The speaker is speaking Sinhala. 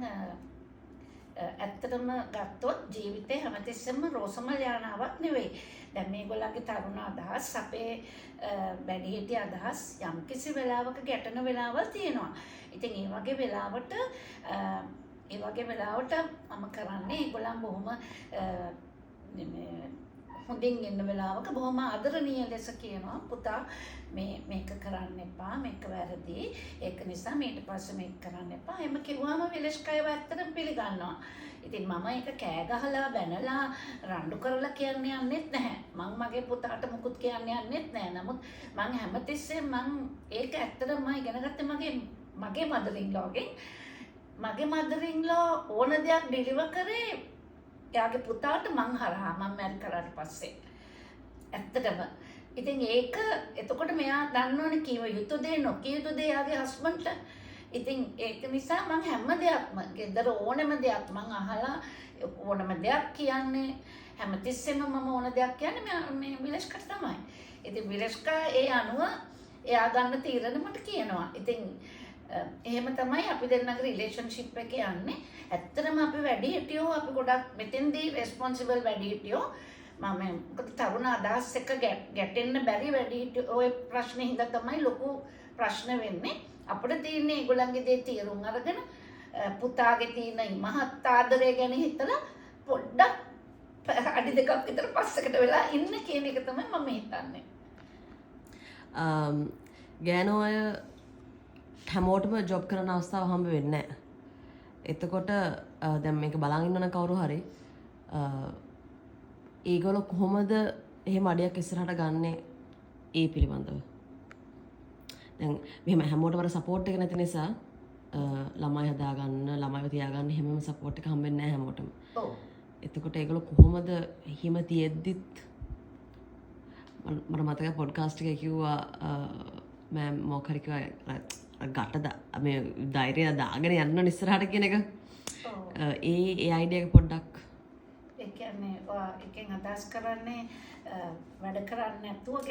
ඇත්තටම ගත්තොත් ජීවිතේ හැමතිස්සෙම රෝසමල් යානාවක් නෙවෙයි. දැන් මේගොල්ලන්ගේ තරුණ අදහස් අපේ වැඩිහිටිය අදහස් යම්කිසි වෙලාවක ගැටෙන වෙලාවල් තියෙනවා. ඉතින් ඒ වගේ වෙලාවට මම කරන්නේ ඒගොල්ලන් බොහොම හොඳින් ඉන්න වෙලාවක බොහොම ආදරණීය ලෙස කියනවා පුතා මේක කරන්න එපා මේක වැරදි ඒක නිසා ඊට පස්සේ මේක කරන්න එපා එහෙම කිව්වම විලස්කයව ඇත්තටම පිළිගන්නවා. ඉතින් මම ඒක කෑ ගහලා බැනලා රණ්ඩු කරලා කියන්නේ යන්නෙත් නැහැ. මම මගේ පුතාට මුකුත් කියන්නේ යන්නෙත් නැහැ. නමුත් මම හැමතිස්සෙම ඒක ඇත්තටම මම ඉගෙන ගත්තේ මගේ මදරින්ලෝගෙන්. මගේ මදරින්ලෝ ඕන දෙයක් ඩිලිවර් කරේ එයාගේ පුතාට මං හරහා මම මැරි කරාට පස්සේ. ඇත්තටම. ඉතින් ඒක එතකොට මෙයා දන්නවනේ කිව යුතු දේ නොකිය යුතු දේ එයාගේ හස්බන්ඩ්ට. ඉතින් ඒක නිසා මං හැම දෙයක්ම ගෙදර ඕනම දෙයක් මං අහලා ඕනම දෙයක් කියන්නේ හැමතිස්සෙම මම ඕන දෙයක් කියන්නේ මේ විලස්කට තමයි. ඉතින් විලස්කා ඒ අනුව එයා ගන්න තීරණ මට කියනවා. ඉතින් එහෙම තමයි අපි දෙන්නගේ රිලේෂන්ෂිප් එක යන්නේ. ඇත්තටම අපි වැඩිහිටියෝ අපි ගොඩක් මෙතෙන්දී රෙස්පොන්සිබල් වැඩිහිටියෝ මම මොකද තරුණ අදහස් එක ගැටෙන්න බැරි වැඩිහිටියෝ ඔය ප්‍රශ්නේ හින්දා තමයි ලොකු ප්‍රශ්න වෙන්නේ. අපිට තියෙන්නේ ඒගොල්ලන්ගේ දේ තීරුම් අරගෙන පුතාගේ තියෙන මහත් ආදරය ගැන හිතලා පොඩ්ඩක් අඩි දෙකක් විතර පස්සකට වෙලා ඉන්න කියන එක තමයි මම හිතන්නේ. ගෑනෝ අය හැමෝටම ජොබ් කරන අවස්ථාව හම්බ වෙන්නේ නැහැ. එතකොට දැන් මේක බලන් ඉන්නවනම් කවුරු හරි ඒගොල්ලෝ කොහොමද එහෙම අඩියක් ඉස්සරහට ගන්නෙ ඒ පිළිබඳව. දැන් මෙහෙම හැමෝටම අර සපෝට් එක නැති නිසා ළමයි හදාගන්න ළමයිව තියාගන්න හැමෝම සපෝට් එක හම්බෙන්නේ නැහැ හැමෝටම. ඔව්. එතකොට ඒගොල්ලෝ කොහොමද හිම තියෙද්දිත් මට මතකයි පොඩ්කාස්ට් එකේ කිව්වා මම මොකක් හරි කිව්වා ගටද මේ ධෛර්යය දාගෙන යන්න ඉස්සරහට කියන එක. ඒ අයිඩියා එක පොඩ්ඩක් ඒ කියන්නේ එකෙන් අදහස් කරන්නේ වැඩ කරන්නේ නැතුව ගෙදර